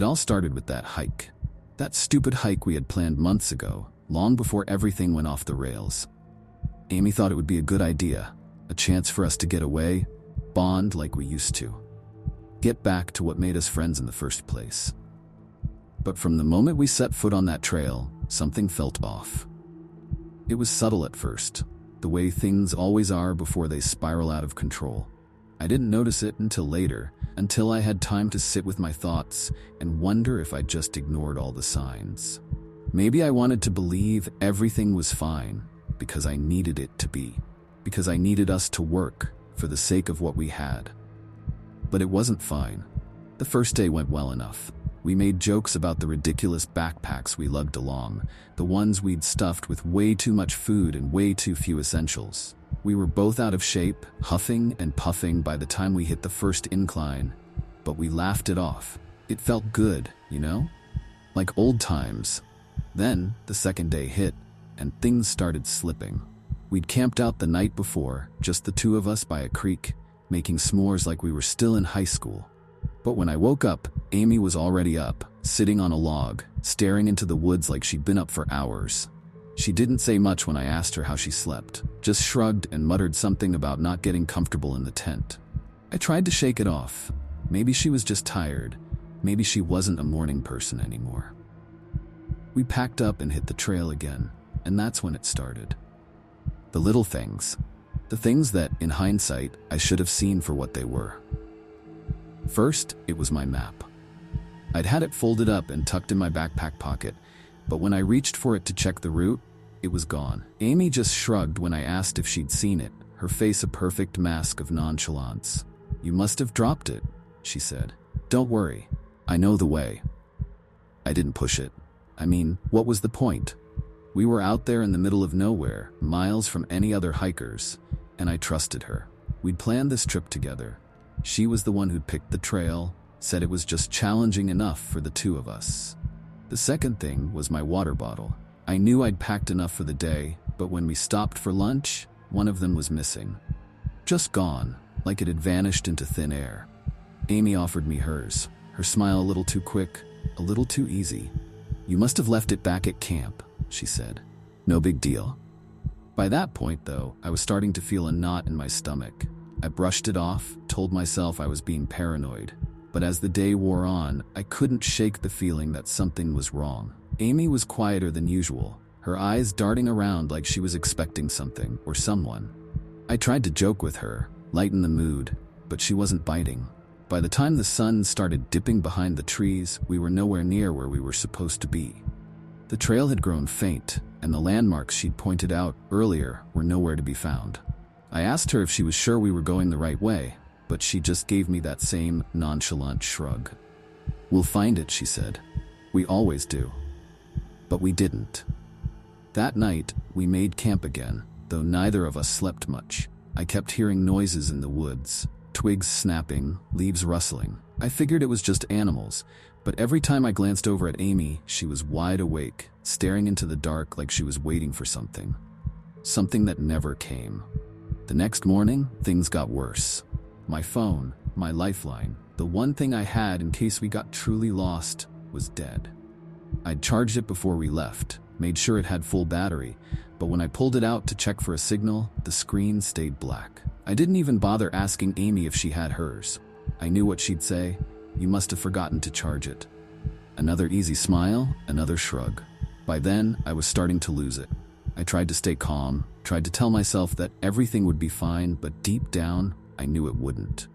It all started with that hike. That stupid hike we had planned months ago, long before everything went off the rails. Amy thought it would be a good idea, a chance for us to get away, bond like we used to. Get back to what made us friends in the first place. But from the moment we set foot on that trail, something felt off. It was subtle at first, the way things always are before they spiral out of control. I didn't notice it until later, until I had time to sit with my thoughts and wonder if I just ignored all the signs. Maybe I wanted to believe everything was fine because I needed it to be, because I needed us to work for the sake of what we had. But it wasn't fine. The first day went well enough. We made jokes about the ridiculous backpacks we lugged along, the ones we'd stuffed with way too much food and way too few essentials. We were both out of shape, huffing and puffing by the time we hit the first incline, but we laughed it off. It felt good, you know? Like old times. Then, the second day hit, and things started slipping. We'd camped out the night before, just the two of us by a creek, making s'mores like we were still in high school. But when I woke up, Amy was already up, sitting on a log, staring into the woods like she'd been up for hours. She didn't say much when I asked her how she slept, just shrugged and muttered something about not getting comfortable in the tent. I tried to shake it off. Maybe she was just tired. Maybe she wasn't a morning person anymore. We packed up and hit the trail again, and that's when it started. The little things. The things that, in hindsight, I should have seen for what they were. First, it was my map. I'd had it folded up and tucked in my backpack pocket, but when I reached for it to check the route, it was gone. Amy just shrugged when I asked if she'd seen it, her face a perfect mask of nonchalance. "You must have dropped it," she said. "Don't worry, I know the way." I didn't push it. I mean, what was the point? We were out there in the middle of nowhere, miles from any other hikers, and I trusted her. We'd planned this trip together. She was the one who'd picked the trail, said it was just challenging enough for the two of us. The second thing was my water bottle. I knew I'd packed enough for the day, but when we stopped for lunch, one of them was missing. Just gone, like it had vanished into thin air. Amy offered me hers, her smile a little too quick, a little too easy. "You must have left it back at camp," she said. "No big deal." By that point, though, I was starting to feel a knot in my stomach. I brushed it off, told myself I was being paranoid. But as the day wore on, I couldn't shake the feeling that something was wrong. Amy was quieter than usual, her eyes darting around like she was expecting something or someone. I tried to joke with her, lighten the mood, but she wasn't biting. By the time the sun started dipping behind the trees, we were nowhere near where we were supposed to be. The trail had grown faint, and the landmarks she'd pointed out earlier were nowhere to be found. I asked her if she was sure we were going the right way, but she just gave me that same nonchalant shrug. "We'll find it," she said. "We always do." But we didn't. That night, we made camp again, though neither of us slept much. I kept hearing noises in the woods, twigs snapping, leaves rustling. I figured it was just animals, but every time I glanced over at Amy, she was wide awake, staring into the dark like she was waiting for something. Something that never came. The next morning, things got worse. My phone, my lifeline, the one thing I had in case we got truly lost, was dead. I'd charged it before we left, made sure it had full battery, but when I pulled it out to check for a signal, the screen stayed black. I didn't even bother asking Amy if she had hers. I knew what she'd say. "You must have forgotten to charge it." Another easy smile, another shrug. By then, I was starting to lose it. I tried to stay calm, tried to tell myself that everything would be fine, but deep down, I knew it wouldn't.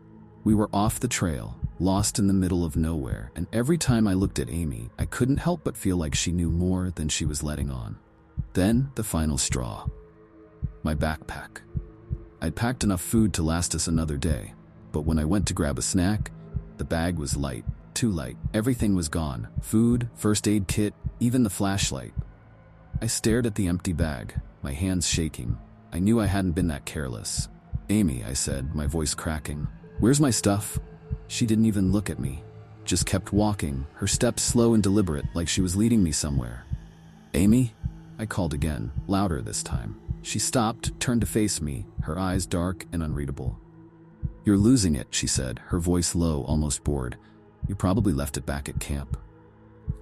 We were off the trail, lost in the middle of nowhere, and every time I looked at Amy, I couldn't help but feel like she knew more than she was letting on. Then, the final straw. My backpack. I'd packed enough food to last us another day, but when I went to grab a snack, the bag was light, too light. Everything was gone. Food, first aid kit, even the flashlight. I stared at the empty bag, my hands shaking. I knew I hadn't been that careless. "Amy," I said, my voice cracking. "Where's my stuff?" She didn't even look at me, just kept walking, her steps slow and deliberate, like she was leading me somewhere. "Amy?" I called again, louder this time. She stopped, turned to face me, her eyes dark and unreadable. "You're losing it," she said, her voice low, almost bored. You probably left it back at camp.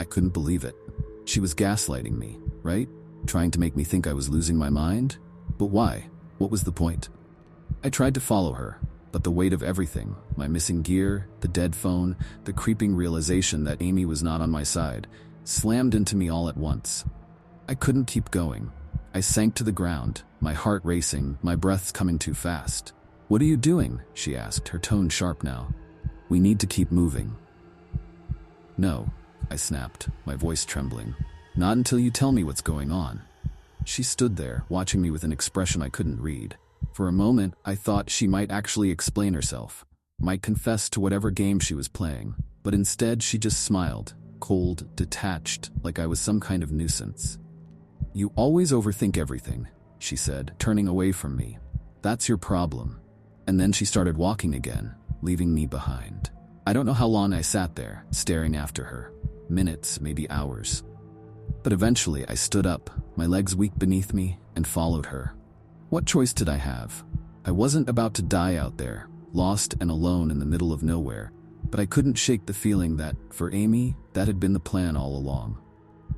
I couldn't believe it. She was gaslighting me, right? Trying to make me think I was losing my mind? But why? What was the point? I tried to follow her, but the weight of everything, my missing gear, the dead phone, the creeping realization that Amy was not on my side, slammed into me all at once. I couldn't keep going. I sank to the ground, my heart racing, my breaths coming too fast. "What are you doing?" she asked, her tone sharp now. "We need to keep moving." "No," I snapped, my voice trembling. "Not until you tell me what's going on." She stood there, watching me with an expression I couldn't read. For a moment, I thought she might actually explain herself, might confess to whatever game she was playing, but instead she just smiled, cold, detached, like I was some kind of nuisance. "You always overthink everything," she said, turning away from me. "That's your problem." And then she started walking again, leaving me behind. I don't know how long I sat there, staring after her. Minutes, maybe hours. But eventually I stood up, my legs weak beneath me, and followed her. What choice did I have? I wasn't about to die out there, lost and alone in the middle of nowhere, but I couldn't shake the feeling that, for Amy, that had been the plan all along.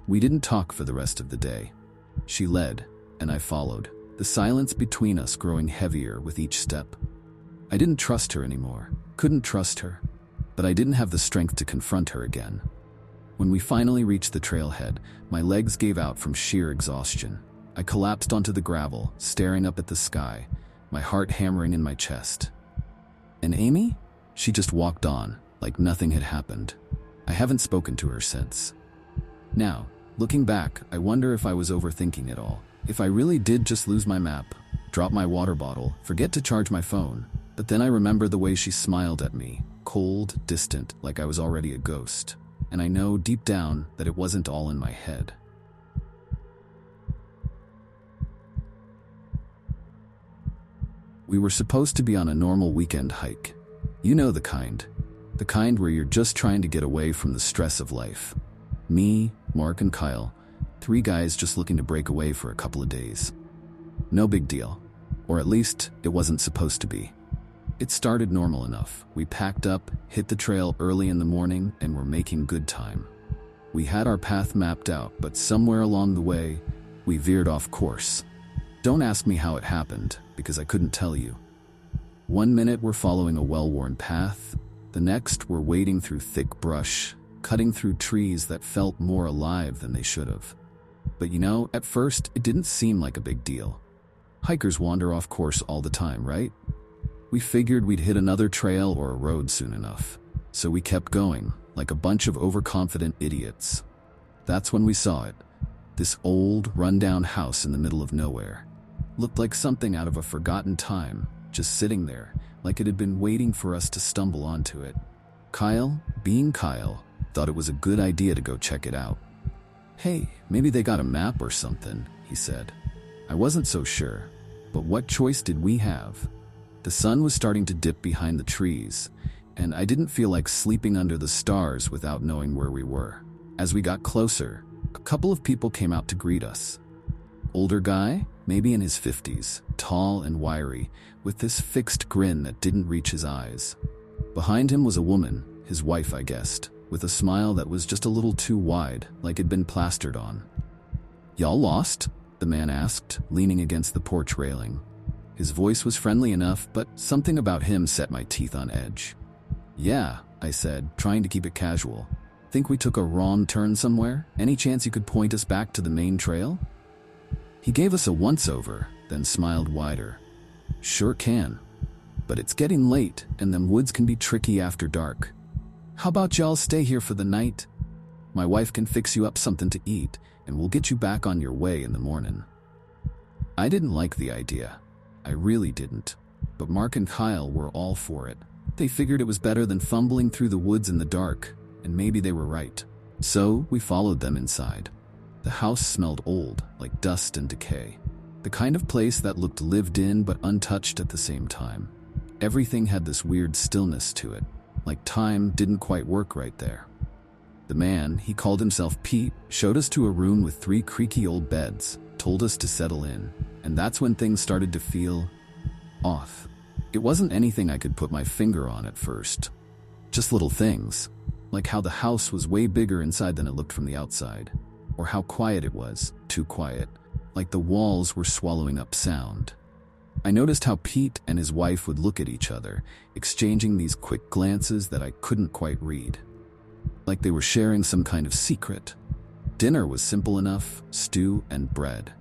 We didn't talk for the rest of the day. She led, and I followed, the silence between us growing heavier with each step. I didn't trust her anymore, couldn't trust her, but I didn't have the strength to confront her again. When we finally reached the trailhead, my legs gave out from sheer exhaustion. I collapsed onto the gravel, staring up at the sky, my heart hammering in my chest. And Amy? She just walked on, like nothing had happened. I haven't spoken to her since. Now, looking back, I wonder if I was overthinking it all. If I really did just lose my map, drop my water bottle, forget to charge my phone. But then I remember the way she smiled at me, cold, distant, like I was already a ghost. And I know deep down that it wasn't all in my head. We were supposed to be on a normal weekend hike. You know the kind. The kind where you're just trying to get away from the stress of life. Me, Mark, and Kyle, 3 guys just looking to break away for a couple of days. No big deal. Or at least, it wasn't supposed to be. It started normal enough. We packed up, hit the trail early in the morning, and were making good time. We had our path mapped out, but somewhere along the way, we veered off course. Don't ask me how it happened, because I couldn't tell you. One minute we're following a well-worn path, the next we're wading through thick brush, cutting through trees that felt more alive than they should have. But you know, at first, it didn't seem like a big deal. Hikers wander off course all the time, right? We figured we'd hit another trail or a road soon enough, so we kept going, like a bunch of overconfident idiots. That's when we saw it. This old, rundown house in the middle of nowhere. Looked like something out of a forgotten time, just sitting there, like it had been waiting for us to stumble onto it. Kyle, being Kyle, thought it was a good idea to go check it out. "Hey, maybe they got a map or something," he said. I wasn't so sure, but what choice did we have? The sun was starting to dip behind the trees, and I didn't feel like sleeping under the stars without knowing where we were. As we got closer, a couple of people came out to greet us. Older guy, maybe in his 50s, tall and wiry, with this fixed grin that didn't reach his eyes. Behind him was a woman, his wife I guessed, with a smile that was just a little too wide, like it'd been plastered on. "Y'all lost?" the man asked, leaning against the porch railing. His voice was friendly enough, but something about him set my teeth on edge. "Yeah," I said, trying to keep it casual. "Think we took a wrong turn somewhere? Any chance you could point us back to the main trail?" He gave us a once-over, then smiled wider. "Sure can. But it's getting late, and them woods can be tricky after dark. How about y'all stay here for the night? My wife can fix you up something to eat, and we'll get you back on your way in the morning." I didn't like the idea. I really didn't. But Mark and Kyle were all for it. They figured it was better than fumbling through the woods in the dark, and maybe they were right. So we followed them inside. The house smelled old, like dust and decay. The kind of place that looked lived in but untouched at the same time. Everything had this weird stillness to it, like time didn't quite work right there. The man, he called himself Pete, showed us to a room with 3 creaky old beds, told us to settle in, and that's when things started to feel off. It wasn't anything I could put my finger on at first. Just little things. Like how the house was way bigger inside than it looked from the outside. Or how quiet it was, too quiet. Like the walls were swallowing up sound. I noticed how Pete and his wife would look at each other, exchanging these quick glances that I couldn't quite read. Like they were sharing some kind of secret. Dinner was simple enough, stew and bread.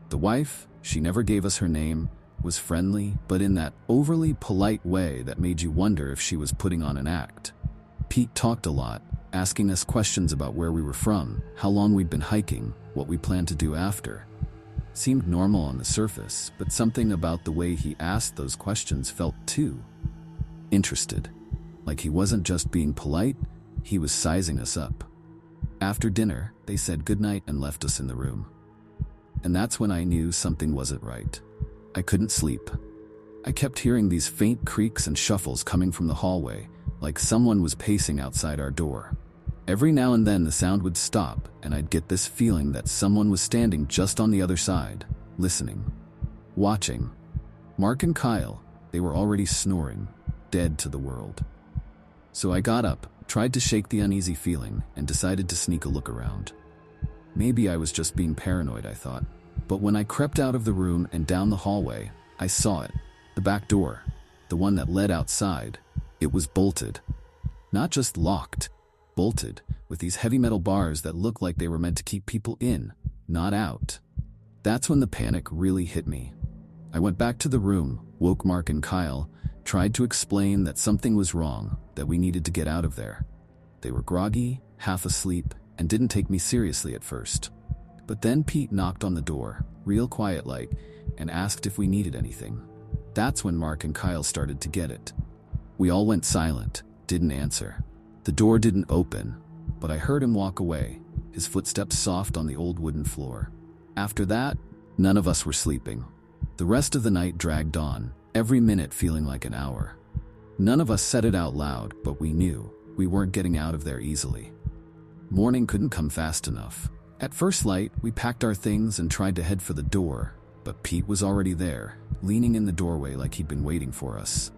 The wife, she never gave us her name, was friendly, but in that overly polite way that made you wonder if she was putting on an act. Pete talked a lot, asking us questions about where we were from, how long we'd been hiking, what we planned to do after. Seemed normal on the surface, but something about the way he asked those questions felt too interested. Like he wasn't just being polite, he was sizing us up. After dinner, they said goodnight and left us in the room. And that's when I knew something wasn't right. I couldn't sleep. I kept hearing these faint creaks and shuffles coming from the hallway, like someone was pacing outside our door. Every now and then the sound would stop, and I'd get this feeling that someone was standing just on the other side, listening, watching. Mark and Kyle, they were already snoring, dead to the world. So I got up, tried to shake the uneasy feeling, and decided to sneak a look around. Maybe I was just being paranoid, I thought. But when I crept out of the room and down the hallway, I saw it. The back door, the one that led outside, it was bolted. Not just locked, bolted, with these heavy metal bars that looked like they were meant to keep people in, not out. That's when the panic really hit me. I went back to the room, woke Mark and Kyle, tried to explain that something was wrong, that we needed to get out of there. They were groggy, half asleep, and didn't take me seriously at first. But then Pete knocked on the door, real quiet-like, and asked if we needed anything. That's when Mark and Kyle started to get it. We all went silent, didn't answer. The door didn't open, but I heard him walk away, his footsteps soft on the old wooden floor. After that, none of us were sleeping. The rest of the night dragged on, every minute feeling like an hour. None of us said it out loud, but we knew we weren't getting out of there easily. Morning couldn't come fast enough. At first light, we packed our things and tried to head for the door, but Pete was already there, leaning in the doorway like he'd been waiting for us.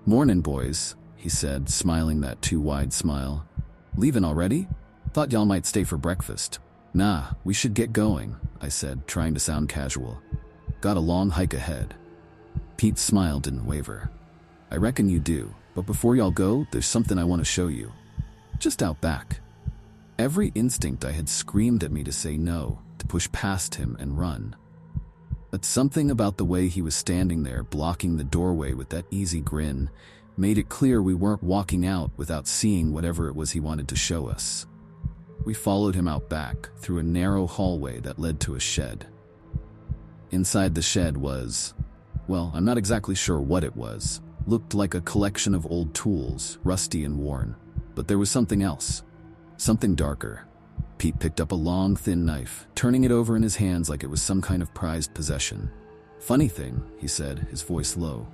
"Mornin', boys," he said, smiling that too wide smile. "Leavin' already? Thought y'all might stay for breakfast." "Nah, we should get going," I said, trying to sound casual. "Got a long hike ahead." Pete's smile didn't waver. "I reckon you do, but before y'all go, there's something I want to show you. Just out back." Every instinct I had screamed at me to say no, to push past him and run. But something about the way he was standing there blocking the doorway with that easy grin made it clear we weren't walking out without seeing whatever it was he wanted to show us. We followed him out back, through a narrow hallway that led to a shed. Inside the shed was, well, I'm not exactly sure what it was. Looked like a collection of old tools, rusty and worn. But there was something else. Something darker. Pete picked up a long, thin knife, turning it over in his hands like it was some kind of prized possession. "Funny thing," he said, his voice low.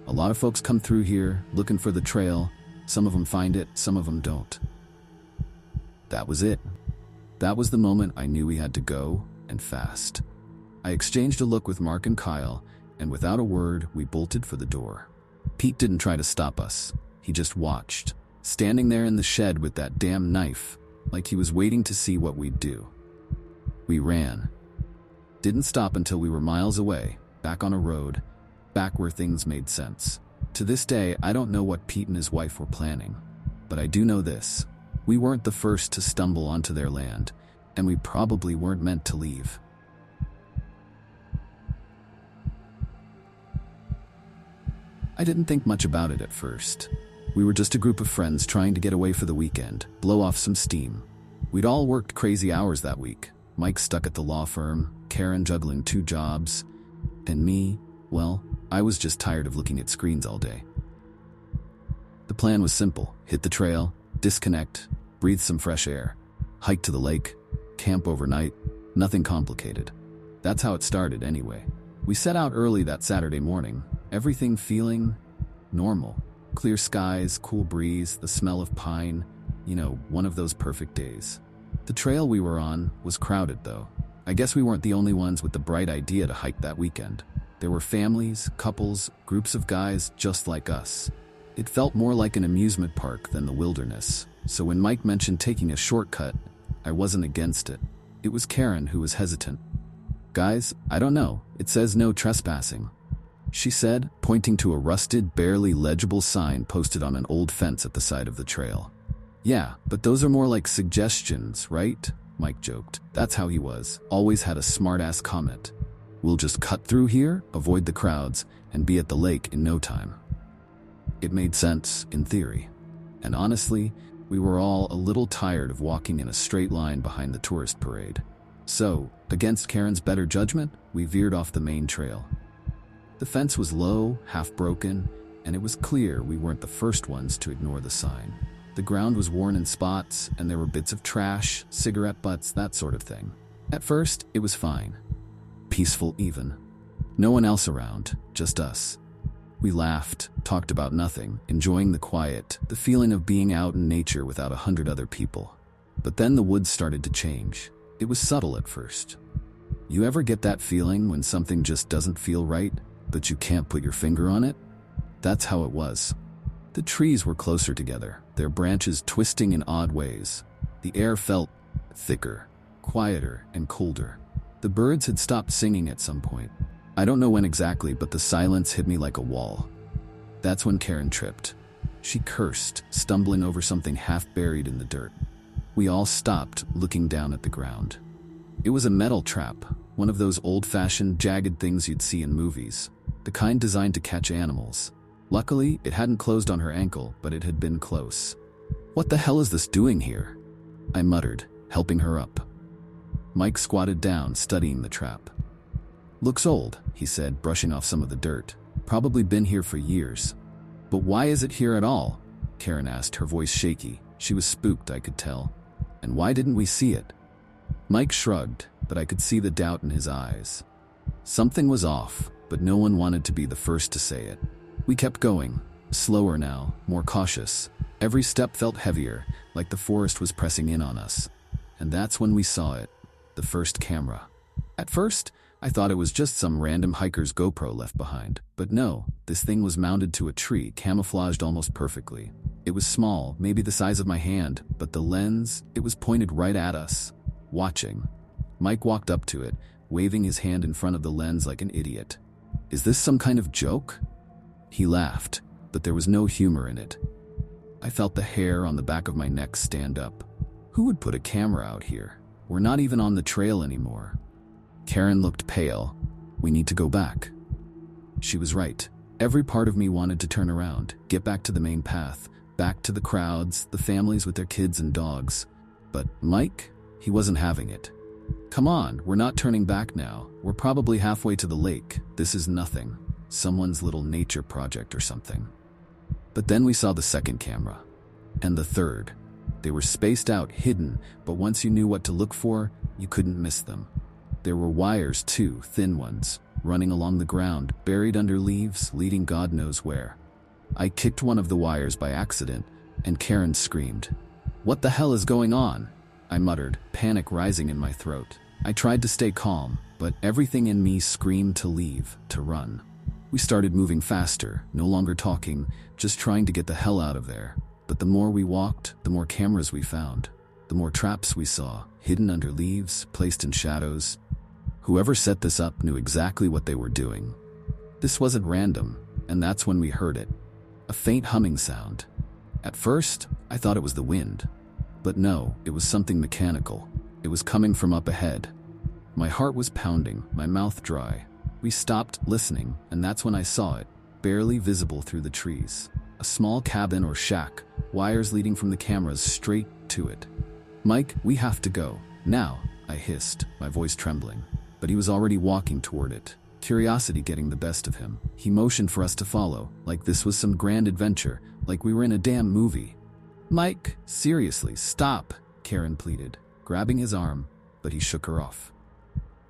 "A lot of folks come through here, looking for the trail. Some of them find it, some of them don't." That was it. That was the moment I knew we had to go, and fast. I exchanged a look with Mark and Kyle, and without a word, we bolted for the door. Pete didn't try to stop us. He just watched, standing there in the shed with that damn knife, like he was waiting to see what we'd do. We ran. Didn't stop until we were miles away, back on a road, back where things made sense. To this day, I don't know what Pete and his wife were planning. But I do know this. We weren't the first to stumble onto their land, and we probably weren't meant to leave. I didn't think much about it at first. We were just a group of friends trying to get away for the weekend, blow off some steam. We'd all worked crazy hours that week. Mike stuck at the law firm, Karen juggling 2 jobs, and me, well, I was just tired of looking at screens all day. The plan was simple: hit the trail, disconnect, breathe some fresh air, hike to the lake, camp overnight, nothing complicated. That's how it started anyway. We set out early that Saturday morning, everything feeling normal. Clear skies, cool breeze, the smell of pine, one of those perfect days. The trail we were on was crowded though. I guess we weren't the only ones with the bright idea to hike that weekend. There were families, couples, groups of guys just like us. It felt more like an amusement park than the wilderness, so when Mike mentioned taking a shortcut, I wasn't against it. It was Karen who was hesitant. "Guys, I don't know, it says no trespassing," she said, pointing to a rusted, barely legible sign posted on an old fence at the side of the trail. "Yeah, but those are more like suggestions, right?" Mike joked. That's how he was. Always had a smart-ass comment. "We'll just cut through here, avoid the crowds, and be at the lake in no time." It made sense, in theory. And honestly, we were all a little tired of walking in a straight line behind the tourist parade. So, against Karen's better judgment, we veered off the main trail. The fence was low, half-broken, and it was clear we weren't the first ones to ignore the sign. The ground was worn in spots, and there were bits of trash, cigarette butts, that sort of thing. At first, it was fine. Peaceful even. No one else around, just us. We laughed, talked about nothing, enjoying the quiet, the feeling of being out in nature without 100 other people. But then the woods started to change. It was subtle at first. You ever get that feeling when something just doesn't feel right, but you can't put your finger on it? That's how it was. The trees were closer together, their branches twisting in odd ways. The air felt thicker, quieter, and colder. The birds had stopped singing at some point. I don't know when exactly, but the silence hit me like a wall. That's when Karen tripped. She cursed, stumbling over something half buried in the dirt. We all stopped, looking down at the ground. It was a metal trap, one of those old-fashioned, jagged things you'd see in movies, the kind designed to catch animals. Luckily, it hadn't closed on her ankle, but it had been close. "What the hell is this doing here?" I muttered, helping her up. Mike squatted down, studying the trap. "Looks old," he said, brushing off some of the dirt. "Probably been here for years." "But why is it here at all?" Karen asked, her voice shaky. She was spooked, I could tell. "And why didn't we see it?" Mike shrugged, but I could see the doubt in his eyes. Something was off, but no one wanted to be the first to say it. We kept going, slower now, more cautious. Every step felt heavier, like the forest was pressing in on us. And that's when we saw it, the first camera. At first, I thought it was just some random hiker's GoPro left behind. But no, this thing was mounted to a tree, camouflaged almost perfectly. It was small, maybe the size of my hand, but the lens, it was pointed right at us, watching. Mike walked up to it, waving his hand in front of the lens like an idiot. "Is this some kind of joke?" He laughed, but there was no humor in it. I felt the hair on the back of my neck stand up. Who would put a camera out here? We're not even on the trail anymore. Karen looked pale. "We need to go back." She was right. Every part of me wanted to turn around, get back to the main path, back to the crowds, the families with their kids and dogs. But Mike? He wasn't having it. "Come on, we're not turning back now. We're probably halfway to the lake. This is nothing. Someone's little nature project or something." But then we saw the second camera. And the third. They were spaced out, hidden, but once you knew what to look for, you couldn't miss them. There were wires too, thin ones, running along the ground, buried under leaves, leading God knows where. I kicked one of the wires by accident, and Karen screamed. "What the hell is going on?" I muttered, panic rising in my throat. I tried to stay calm, but everything in me screamed to leave, to run. We started moving faster, no longer talking, just trying to get the hell out of there. But the more we walked, the more cameras we found. The more traps we saw, hidden under leaves, placed in shadows. Whoever set this up knew exactly what they were doing. This wasn't random, and that's when we heard it. A faint humming sound. At first, I thought it was the wind. But no, it was something mechanical. It was coming from up ahead. My heart was pounding, my mouth dry. We stopped, listening, and that's when I saw it, barely visible through the trees. A small cabin or shack, wires leading from the cameras straight to it. "Mike, we have to go. Now," I hissed, my voice trembling. But he was already walking toward it, curiosity getting the best of him. He motioned for us to follow, like this was some grand adventure, like we were in a damn movie. "Mike, seriously, stop," Karen pleaded, grabbing his arm, but he shook her off.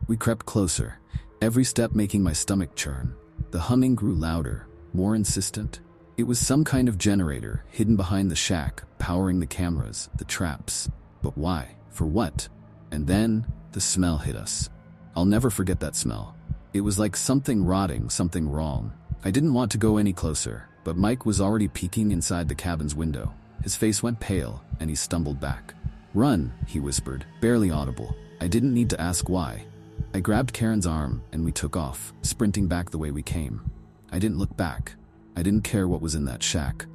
We crept closer, every step making my stomach churn. The humming grew louder, more insistent. It was some kind of generator, hidden behind the shack, powering the cameras, the traps. But why? For what? And then, the smell hit us. I'll never forget that smell. It was like something rotting, something wrong. I didn't want to go any closer, but Mike was already peeking inside the cabin's window. His face went pale, and he stumbled back. "Run," he whispered, barely audible. I didn't need to ask why. I grabbed Karen's arm, and we took off, sprinting back the way we came. I didn't look back. I didn't care what was in that shack.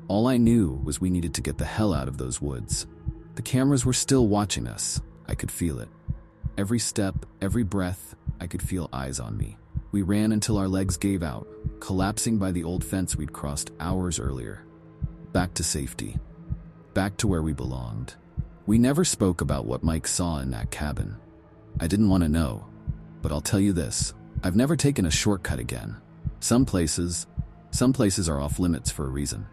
All I knew was we needed to get the hell out of those woods. The cameras were still watching us. I could feel it. Every step, every breath, I could feel eyes on me. We ran until our legs gave out, collapsing by the old fence we'd crossed hours earlier. Back to safety. Back to where we belonged. We never spoke about what Mike saw in that cabin. I didn't want to know. But I'll tell you this, I've never taken a shortcut again. Some places are off limits for a reason.